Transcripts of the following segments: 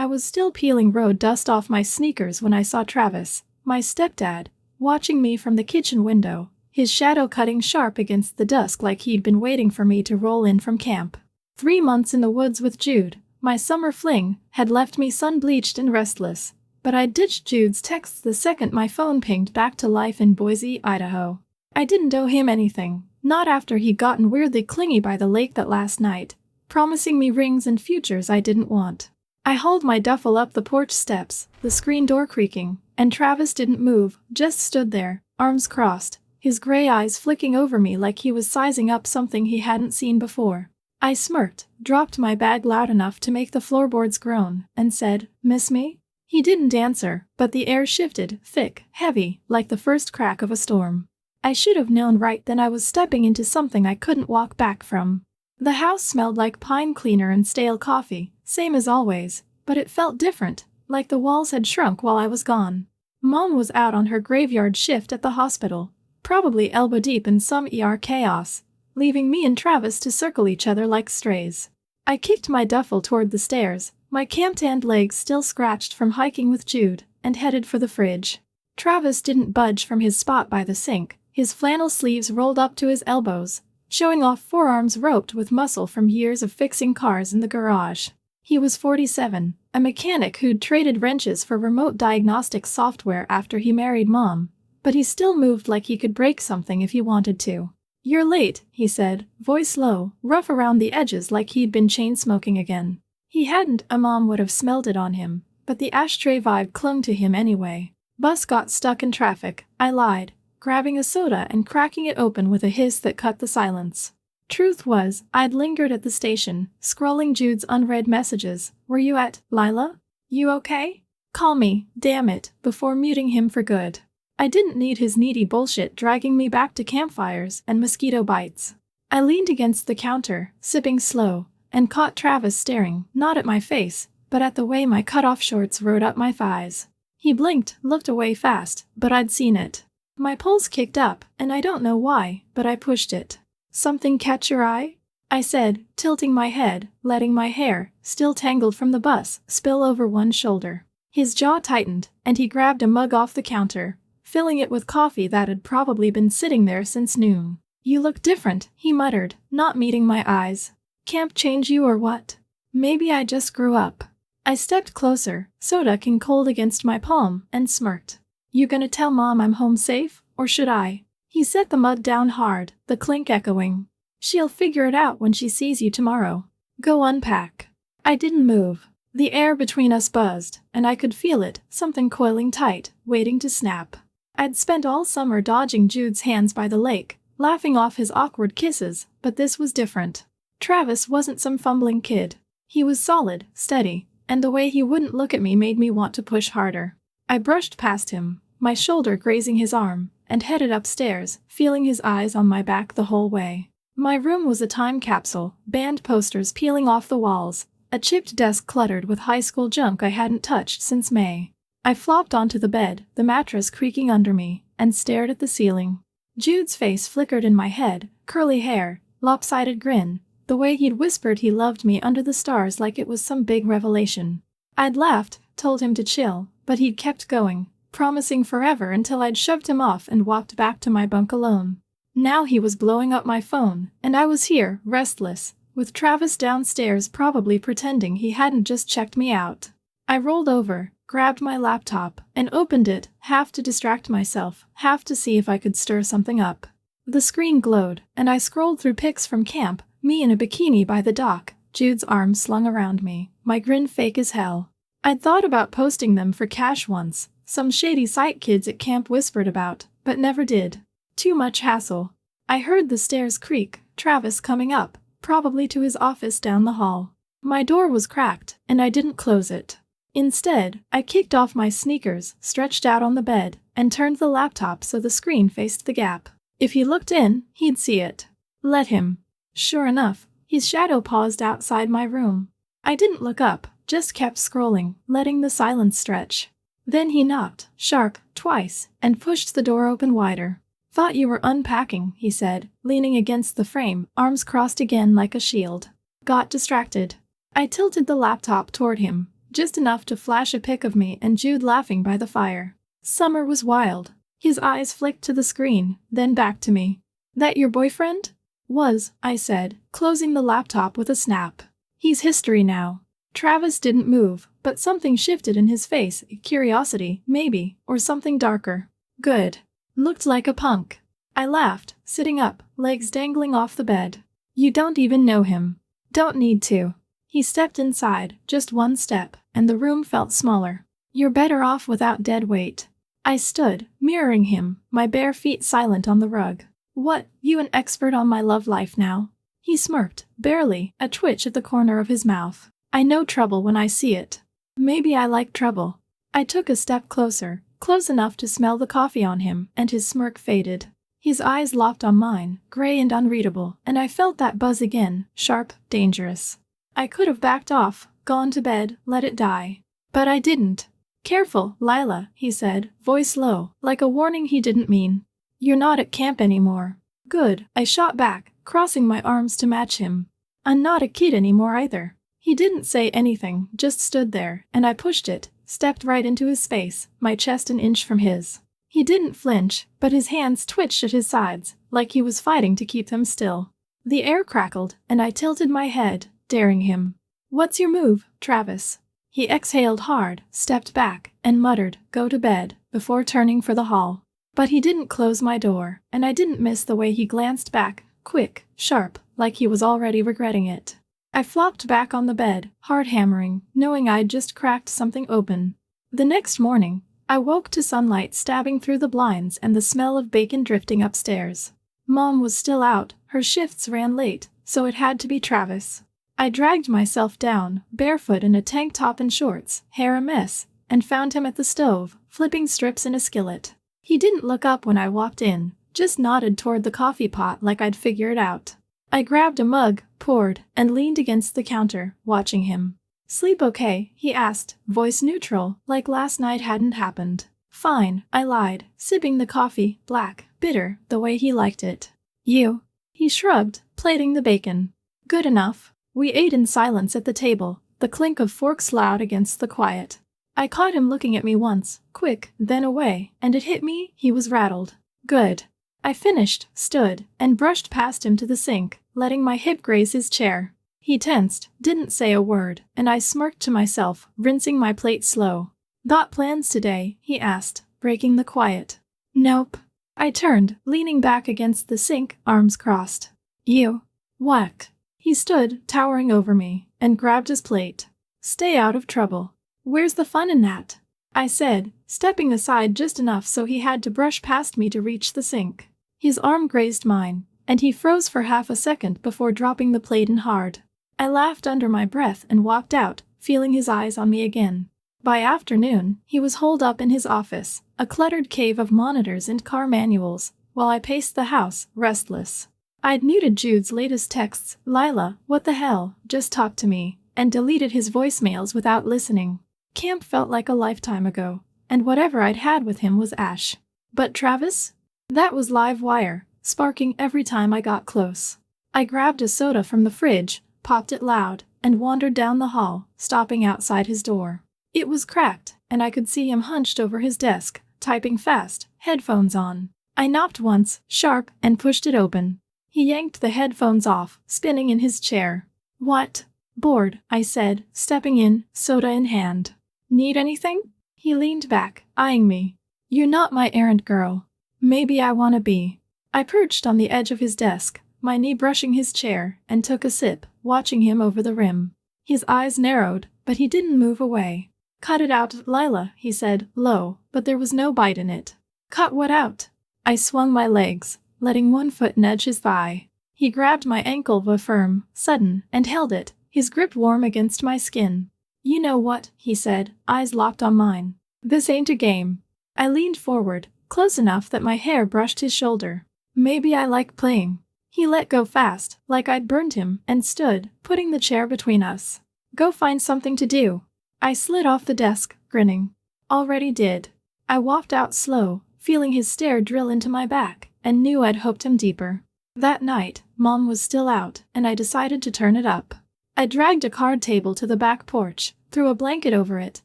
I was still peeling road dust off my sneakers when I saw Travis, my stepdad, watching me from the kitchen window, his shadow cutting sharp against the dusk like he'd been waiting for me to roll in from camp. 3 months in the woods with Jude, my summer fling, had left me sun-bleached and restless, but I ditched Jude's texts the second my phone pinged back to life in Boise, Idaho. I didn't owe him anything, not after he'd gotten weirdly clingy by the lake that last night, promising me rings and futures I didn't want. I hauled my duffel up the porch steps, the screen door creaking, and Travis didn't move, just stood there, arms crossed, his gray eyes flicking over me like he was sizing up something he hadn't seen before. I smirked, dropped my bag loud enough to make the floorboards groan, and said, "Miss me?" He didn't answer, but the air shifted, thick, heavy, like the first crack of a storm. I should have known right then I was stepping into something I couldn't walk back from. The house smelled like pine cleaner and stale coffee, same as always, but it felt different, like the walls had shrunk while I was gone. Mom was out on her graveyard shift at the hospital, probably elbow-deep in some ER chaos, leaving me and Travis to circle each other like strays. I kicked my duffel toward the stairs, my camp-tanned legs still scratched from hiking with Jude, and headed for the fridge. Travis didn't budge from his spot by the sink, his flannel sleeves rolled up to his elbows, showing off forearms roped with muscle from years of fixing cars in the garage. He was 47, a mechanic who'd traded wrenches for remote diagnostic software after he married Mom, but he still moved like he could break something if he wanted to. "You're late," he said, voice low, rough around the edges like he'd been chain-smoking again. He hadn't, Mom would have smelled it on him, but the ashtray vibe clung to him anyway. "Bus got stuck in traffic," I lied, grabbing a soda and cracking it open with a hiss that cut the silence. Truth was, I'd lingered at the station, scrolling Jude's unread messages. "Were you at, Lyla? You okay? Call me, damn it," before muting him for good. I didn't need his needy bullshit dragging me back to campfires and mosquito bites. I leaned against the counter, sipping slow, and caught Travis staring, not at my face, but at the way my cut-off shorts rode up my thighs. He blinked, looked away fast, but I'd seen it. My pulse kicked up, and I don't know why, but I pushed it. "Something catch your eye?" I said, tilting my head, letting my hair, still tangled from the bus, spill over one shoulder. His jaw tightened, and he grabbed a mug off the counter, filling it with coffee that had probably been sitting there since noon. "You look different," he muttered, not meeting my eyes. "Camp change you or what? Maybe I just grew up." I stepped closer, soda king cold against my palm, and smirked. "You gonna tell Mom I'm home safe, or should I?" He set the mug down hard, the clink echoing. "She'll figure it out when she sees you tomorrow. Go unpack." I didn't move. The air between us buzzed, and I could feel it, something coiling tight, waiting to snap. I'd spent all summer dodging Jude's hands by the lake, laughing off his awkward kisses, but this was different. Travis wasn't some fumbling kid. He was solid, steady, and the way he wouldn't look at me made me want to push harder. I brushed past him, my shoulder grazing his arm, and headed upstairs, feeling his eyes on my back the whole way. My room was a time capsule, band posters peeling off the walls, a chipped desk cluttered with high school junk I hadn't touched since May. I flopped onto the bed, the mattress creaking under me, and stared at the ceiling. Jude's face flickered in my head, curly hair, lopsided grin, the way he'd whispered he loved me under the stars like it was some big revelation. I'd laughed, told him to chill, but he'd kept going, promising forever until I'd shoved him off and walked back to my bunk alone. Now he was blowing up my phone, and I was here, restless, with Travis downstairs probably pretending he hadn't just checked me out. I rolled over, grabbed my laptop, and opened it, half to distract myself, half to see if I could stir something up. The screen glowed, and I scrolled through pics from camp, me in a bikini by the dock, Jude's arms slung around me, my grin fake as hell. I'd thought about posting them for cash once, some shady site kids at camp whispered about, but never did. Too much hassle. I heard the stairs creak, Travis coming up, probably to his office down the hall. My door was cracked, and I didn't close it. Instead, I kicked off my sneakers, stretched out on the bed, and turned the laptop so the screen faced the gap. If he looked in, he'd see it. Let him. Sure enough, his shadow paused outside my room. I didn't look up, just kept scrolling, letting the silence stretch. Then he knocked, sharp, twice, and pushed the door open wider. "Thought you were unpacking," he said, leaning against the frame, arms crossed again like a shield. Got distracted. I tilted the laptop toward him, just enough to flash a pic of me and Jude laughing by the fire. Summer was wild. His eyes flicked to the screen, then back to me. "That your boyfriend?" "Was," I said, closing the laptop with a snap. "He's history now." Travis didn't move, but something shifted in his face, curiosity, maybe, or something darker. "Good. Looked like a punk." I laughed, sitting up, legs dangling off the bed. "You don't even know him." "Don't need to." He stepped inside, just one step, and the room felt smaller. "You're better off without dead weight." I stood, mirroring him, my bare feet silent on the rug. "What, you an expert on my love life now?" He smirked, barely, a twitch at the corner of his mouth. "I know trouble when I see it." "Maybe I like trouble." I took a step closer, close enough to smell the coffee on him, and his smirk faded. His eyes locked on mine, gray and unreadable, and I felt that buzz again, sharp, dangerous. I could have backed off, gone to bed, let it die. But I didn't. "Careful, Lyla," he said, voice low, like a warning he didn't mean. "You're not at camp anymore." "Good," I shot back, crossing my arms to match him. "I'm not a kid anymore either." He didn't say anything, just stood there, and I pushed it, stepped right into his space, my chest an inch from his. He didn't flinch, but his hands twitched at his sides, like he was fighting to keep them still. The air crackled, and I tilted my head, daring him. "What's your move, Travis?" He exhaled hard, stepped back, and muttered, "Go to bed," before turning for the hall. But he didn't close my door, and I didn't miss the way he glanced back, quick, sharp, like he was already regretting it. I flopped back on the bed, heart hammering, knowing I'd just cracked something open. The next morning, I woke to sunlight stabbing through the blinds and the smell of bacon drifting upstairs. Mom was still out, her shifts ran late, so it had to be Travis. I dragged myself down, barefoot in a tank top and shorts, hair a mess, and found him at the stove, flipping strips in a skillet. He didn't look up when I walked in, just nodded toward the coffee pot like I'd figured it out. I grabbed a mug, poured, and leaned against the counter, watching him. "Sleep okay?" he asked, voice neutral, like last night hadn't happened. "Fine," I lied, sipping the coffee, black, bitter, the way he liked it. "You?" He shrugged, plating the bacon. "Good enough." We ate in silence at the table, the clink of forks loud against the quiet. I caught him looking at me once, quick, then away, and it hit me, he was rattled. "Good." I finished, stood, and brushed past him to the sink, letting my hip graze his chair. He tensed, didn't say a word, and I smirked to myself, rinsing my plate slow. "Got plans today?" he asked, breaking the quiet. "Nope." I turned, leaning back against the sink, arms crossed. "You?" "What?" He stood, towering over me, and grabbed his plate. "Stay out of trouble." "Where's the fun in that?" I said, stepping aside just enough so he had to brush past me to reach the sink. His arm grazed mine, and he froze for half a second before dropping the plate in hard. I laughed under my breath and walked out, feeling his eyes on me again. By afternoon, he was holed up in his office, a cluttered cave of monitors and car manuals, while I paced the house, restless. I'd muted Jude's latest texts, "Lyla, what the hell, just talk to me," and deleted his voicemails without listening. Camp felt like a lifetime ago, and whatever I'd had with him was ash. But Travis? That was live wire, sparking every time I got close. I grabbed a soda from the fridge, popped it loud, and wandered down the hall, stopping outside his door. It was cracked, and I could see him hunched over his desk, typing fast, headphones on. I knocked once, sharp, and pushed it open. He yanked the headphones off, spinning in his chair. "What?" "Bored," I said, stepping in, soda in hand. "Need anything?" He leaned back, eyeing me. "You're not my errand girl." "Maybe I wanna be." I perched on the edge of his desk, my knee brushing his chair, and took a sip, watching him over the rim. His eyes narrowed, but he didn't move away. "Cut it out, Lyla," he said, low, but there was no bite in it. "Cut what out?" I swung my legs, letting one foot nudge his thigh. He grabbed my ankle firm, sudden, and held it, his grip warm against my skin. "You know what?" he said, eyes locked on mine. "This ain't a game." I leaned forward, close enough that my hair brushed his shoulder. "Maybe I like playing." He let go fast, like I'd burned him, and stood, putting the chair between us. "Go find something to do." I slid off the desk, grinning. "Already did." I walked out slow, feeling his stare drill into my back, and knew I'd hooked him deeper. That night, Mom was still out, and I decided to turn it up. I dragged a card table to the back porch, threw a blanket over it,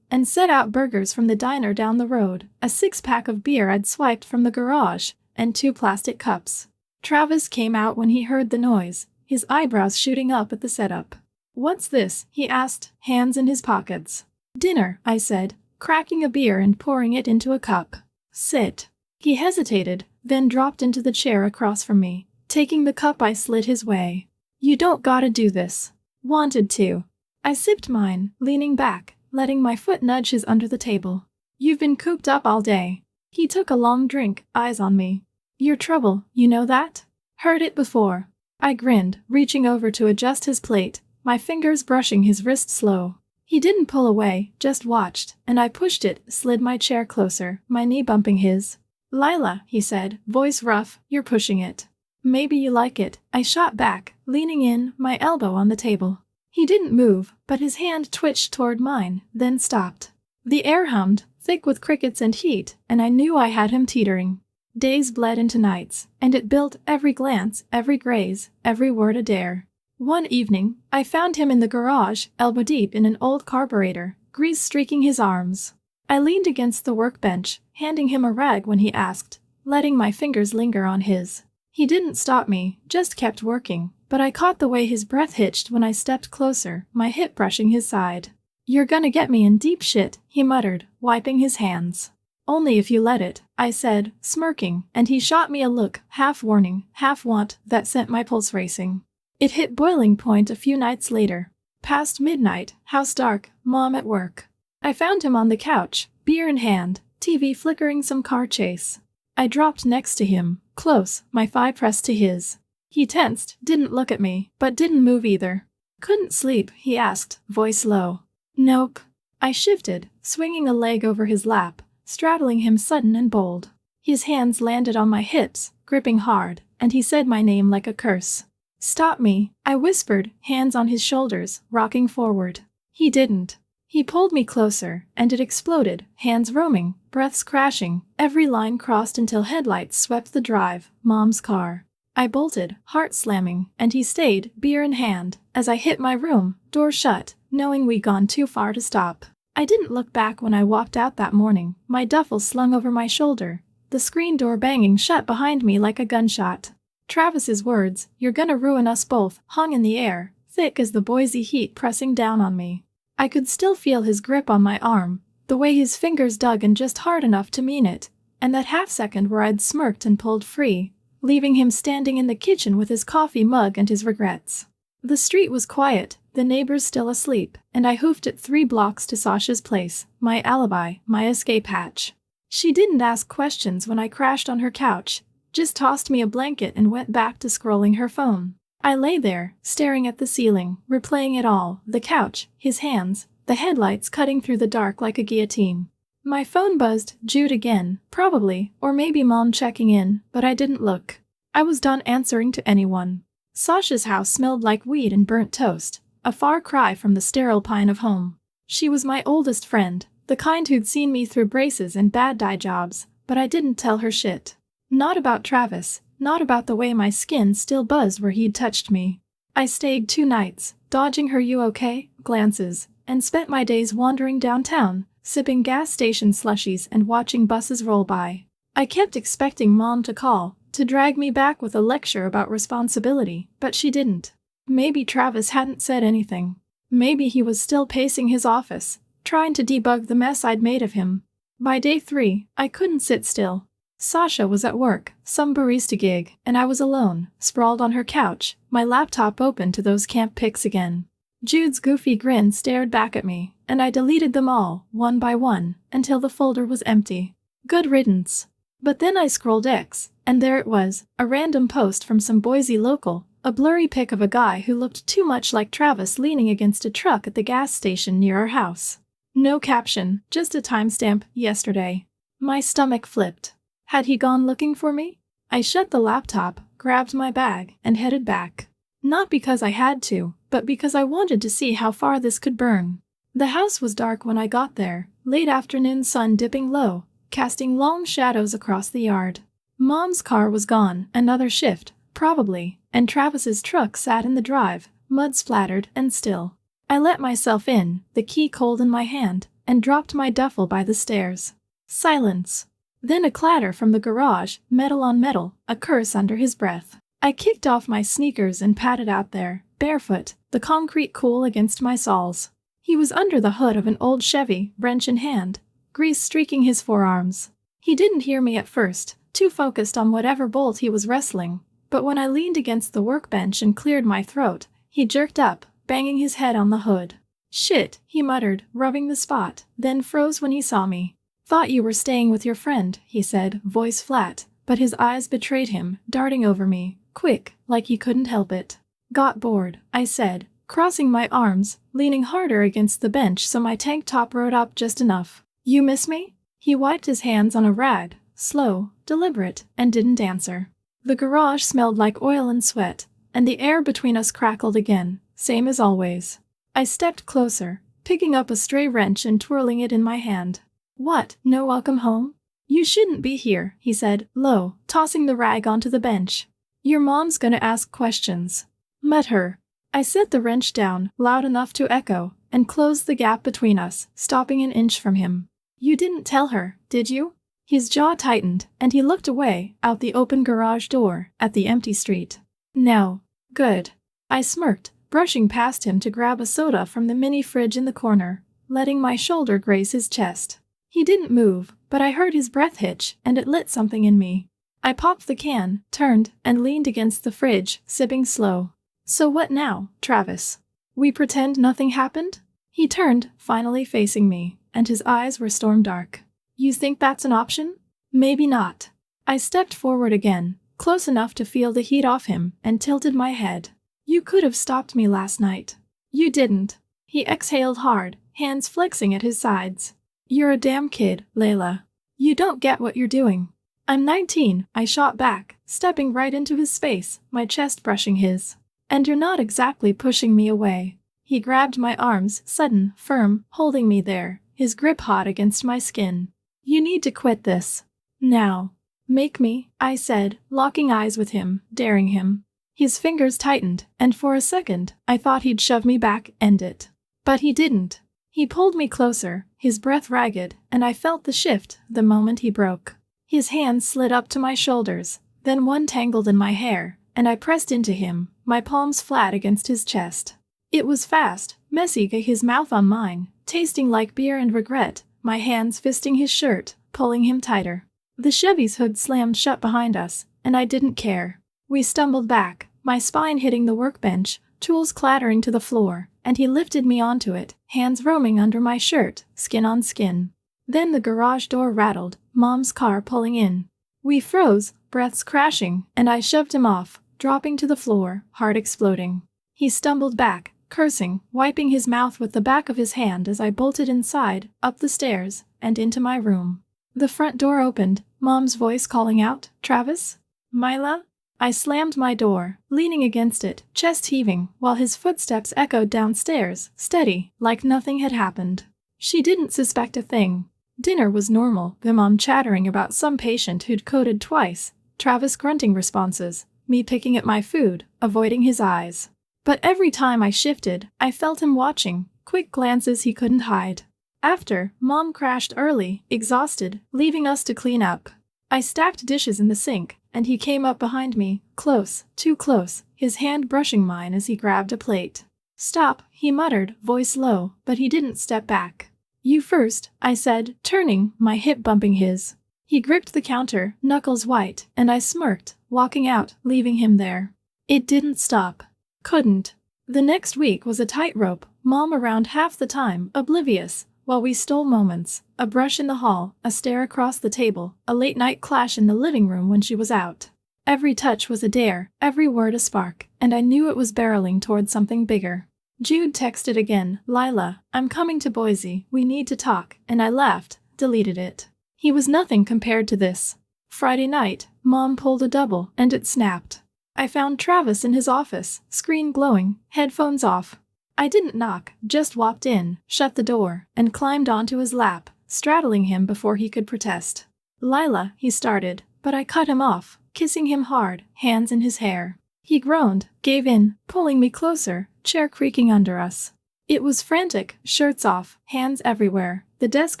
and set out burgers from the diner down the road, a 6-pack of beer I'd swiped from the garage, and 2 plastic cups. Travis came out when he heard the noise, his eyebrows shooting up at the setup. "What's this?" he asked, hands in his pockets. "Dinner," I said, cracking a beer and pouring it into a cup. "Sit." He hesitated, then dropped into the chair across from me. Taking the cup, I slid his way. "You don't gotta do this." "Wanted to." I sipped mine, leaning back, letting my foot nudge his under the table. "You've been cooped up all day." He took a long drink, eyes on me. "You're trouble, you know that?" "Heard it before." I grinned, reaching over to adjust his plate, my fingers brushing his wrist slow. He didn't pull away, just watched, and I pushed it, slid my chair closer, my knee bumping his. "Lyla," he said, voice rough, "you're pushing it." "Maybe you like it," I shot back, leaning in, my elbow on the table. He didn't move, but his hand twitched toward mine, then stopped. The air hummed, thick with crickets and heat, and I knew I had him teetering. Days bled into nights, and it built every glance, every graze, every word a dare. One evening, I found him in the garage, elbow deep in an old carburetor, grease streaking his arms. I leaned against the workbench, handing him a rag when he asked, letting my fingers linger on his. He didn't stop me, just kept working, but I caught the way his breath hitched when I stepped closer, my hip brushing his side. "You're gonna get me in deep shit," he muttered, wiping his hands. "Only if you let it," I said, smirking, and he shot me a look, half warning, half want, that sent my pulse racing. It hit boiling point a few nights later. Past midnight, house dark, mom at work. I found him on the couch, beer in hand, TV flickering some car chase. I dropped next to him, close, my thigh pressed to his. He tensed, didn't look at me, but didn't move either. "Couldn't sleep?" he asked, voice low. "Nope." I shifted, swinging a leg over his lap, straddling him sudden and bold. His hands landed on my hips, gripping hard, and he said my name like a curse. "Stop me," I whispered, hands on his shoulders, rocking forward. He didn't. He pulled me closer, and it exploded, hands roaming, breaths crashing, every line crossed until headlights swept the drive, Mom's car. I bolted, heart slamming, and he stayed, beer in hand, as I hit my room, door shut, knowing we'd gone too far to stop. I didn't look back when I walked out that morning, my duffel slung over my shoulder, the screen door banging shut behind me like a gunshot. Travis's words, "You're gonna ruin us both," hung in the air, thick as the Boise heat pressing down on me. I could still feel his grip on my arm, the way his fingers dug in just hard enough to mean it, and that half-second where I'd smirked and pulled free, leaving him standing in the kitchen with his coffee mug and his regrets. The street was quiet, the neighbors still asleep, and I hoofed it 3 blocks to Sasha's place, my alibi, my escape hatch. She didn't ask questions when I crashed on her couch, just tossed me a blanket and went back to scrolling her phone. I lay there, staring at the ceiling, replaying it all, the couch, his hands, the headlights cutting through the dark like a guillotine. My phone buzzed, Jude again, probably, or maybe Mom checking in, but I didn't look. I was done answering to anyone. Sasha's house smelled like weed and burnt toast, a far cry from the sterile pine of home. She was my oldest friend, the kind who'd seen me through braces and bad dye jobs, but I didn't tell her shit. Not about Travis, not about the way my skin still buzzed where he'd touched me. I stayed 2 nights, dodging her "you okay?" glances, and spent my days wandering downtown, sipping gas station slushies and watching buses roll by. I kept expecting Mom to call, to drag me back with a lecture about responsibility, but she didn't. Maybe Travis hadn't said anything. Maybe he was still pacing his office, trying to debug the mess I'd made of him. By day 3, I couldn't sit still. Sasha was at work, some barista gig, and I was alone, sprawled on her couch, my laptop open to those camp pics again. Jude's goofy grin stared back at me, and I deleted them all, one by one, until the folder was empty. Good riddance. But then I scrolled X, and there it was, a random post from some Boise local, a blurry pic of a guy who looked too much like Travis leaning against a truck at the gas station near our house. No caption, just a timestamp, yesterday. My stomach flipped. Had he gone looking for me? I shut the laptop, grabbed my bag, and headed back. Not because I had to, but because I wanted to see how far this could burn. The house was dark when I got there, late afternoon sun dipping low, casting long shadows across the yard. Mom's car was gone, another shift, probably, and Travis's truck sat in the drive, mud splattered and still. I let myself in, the key cold in my hand, and dropped my duffel by the stairs. Silence. Then a clatter from the garage, metal on metal, a curse under his breath. I kicked off my sneakers and padded out there, barefoot, the concrete cool against my soles. He was under the hood of an old Chevy, wrench in hand, grease streaking his forearms. He didn't hear me at first, too focused on whatever bolt he was wrestling, but when I leaned against the workbench and cleared my throat, he jerked up, banging his head on the hood. "Shit," he muttered, rubbing the spot, then froze when he saw me. "Thought you were staying with your friend," he said, voice flat, but his eyes betrayed him, darting over me, quick, like he couldn't help it. "Got bored," I said, crossing my arms, leaning harder against the bench so my tank top rode up just enough. "You miss me?" He wiped his hands on a rag, slow, deliberate, and didn't answer. The garage smelled like oil and sweat, and the air between us crackled again, same as always. I stepped closer, picking up a stray wrench and twirling it in my hand. "What, no welcome home?" "You shouldn't be here," he said, low, tossing the rag onto the bench. "Your mom's gonna ask questions." "Met her." I set the wrench down, loud enough to echo, and closed the gap between us, stopping an inch from him. "You didn't tell her, did you?" His jaw tightened, and he looked away, out the open garage door, at the empty street. "No." "Good." I smirked, brushing past him to grab a soda from the mini fridge in the corner, letting my shoulder graze his chest. He didn't move, but I heard his breath hitch, and it lit something in me. I popped the can, turned, and leaned against the fridge, sipping slow. "So what now, Travis? We pretend nothing happened?" He turned, finally facing me, and his eyes were storm dark. "You think that's an option?" "Maybe not." I stepped forward again, close enough to feel the heat off him, and tilted my head. "You could have stopped me last night." "You didn't." He exhaled hard, hands flexing at his sides. "You're a damn kid, Lyla. You don't get what you're doing." "I'm 19, I shot back, stepping right into his space, my chest brushing his. "And you're not exactly pushing me away." He grabbed my arms, sudden, firm, holding me there, his grip hot against my skin. "You need to quit this. Now." "Make me," I said, locking eyes with him, daring him. His fingers tightened, and for a second, I thought he'd shove me back, end it. But he didn't. He pulled me closer, his breath ragged, and I felt the shift the moment he broke. His hands slid up to my shoulders, then one tangled in my hair, and I pressed into him, my palms flat against his chest. It was fast, messy, his mouth on mine, tasting like beer and regret, my hands fisting his shirt, pulling him tighter. The Chevy's hood slammed shut behind us, and I didn't care. We stumbled back, my spine hitting the workbench, tools clattering to the floor, and he lifted me onto it, hands roaming under my shirt, skin on skin. Then the garage door rattled, Mom's car pulling in. We froze, breaths crashing, and I shoved him off, dropping to the floor, heart exploding. He stumbled back, cursing, wiping his mouth with the back of his hand as I bolted inside, up the stairs, and into my room. The front door opened, Mom's voice calling out, "Travis? Myla?" I slammed my door, leaning against it, chest heaving, while his footsteps echoed downstairs, steady, like nothing had happened. She didn't suspect a thing. Dinner was normal, the mom chattering about some patient who'd coded twice, Travis grunting responses, me picking at my food, avoiding his eyes. But every time I shifted, I felt him watching, quick glances he couldn't hide. After, Mom crashed early, exhausted, leaving us to clean up. I stacked dishes in the sink, and he came up behind me, close, too close, his hand brushing mine as he grabbed a plate. "Stop," he muttered, voice low, but he didn't step back. "You first," I said, turning, my hip bumping his. He gripped the counter, knuckles white, and I smirked, walking out, leaving him there. It didn't stop. Couldn't. The next week was a tightrope, Mom around half the time, oblivious, while we stole moments, a brush in the hall, a stare across the table, a late-night clash in the living room when she was out. Every touch was a dare, every word a spark, and I knew it was barreling toward something bigger. Jude texted again, "Lyla, I'm coming to Boise, we need to talk," and I laughed, deleted it. He was nothing compared to this. Friday night, Mom pulled a double, and it snapped. I found Travis in his office, screen glowing, headphones off. I didn't knock, just walked in, shut the door, and climbed onto his lap, straddling him before he could protest. "Lyla," he started, but I cut him off, kissing him hard, hands in his hair. He groaned, gave in, pulling me closer, chair creaking under us. It was frantic, shirts off, hands everywhere, the desk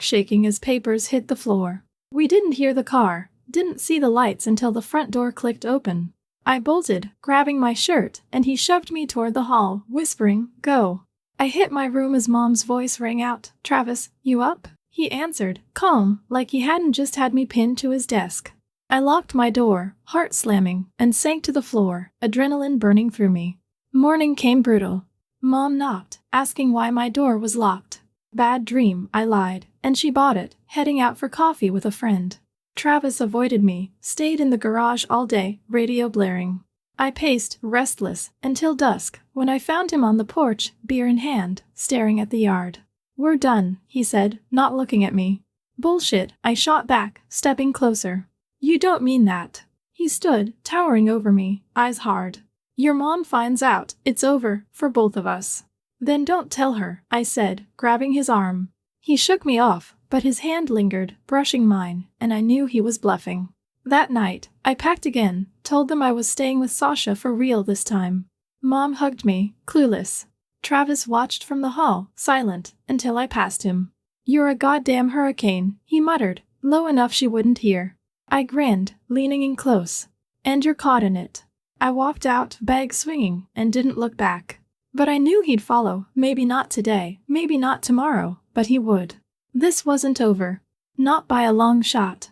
shaking as papers hit the floor. We didn't hear the car, didn't see the lights until the front door clicked open. I bolted, grabbing my shirt, and he shoved me toward the hall, whispering, "Go." I hit my room as Mom's voice rang out, "Travis, you up?" He answered, calm, like he hadn't just had me pinned to his desk. I locked my door, heart slamming, and sank to the floor, adrenaline burning through me. Morning came brutal. Mom knocked, asking why my door was locked. "Bad dream," I lied, and she bought it, heading out for coffee with a friend. Travis avoided me, stayed in the garage all day, radio blaring. I paced, restless, until dusk, when I found him on the porch, beer in hand, staring at the yard. "We're done," he said, not looking at me. "Bullshit," I shot back, stepping closer. "You don't mean that." He stood, towering over me, eyes hard. "Your mom finds out, it's over, for both of us." "Then don't tell her," I said, grabbing his arm. He shook me off, but his hand lingered, brushing mine, and I knew he was bluffing. That night, I packed again, told them I was staying with Sasha for real this time. Mom hugged me, clueless. Travis watched from the hall, silent, until I passed him. "You're a goddamn hurricane," he muttered, low enough she wouldn't hear. I grinned, leaning in close. "And you're caught in it." I walked out, bag swinging, and didn't look back. But I knew he'd follow, maybe not today, maybe not tomorrow, but he would. This wasn't over. Not by a long shot.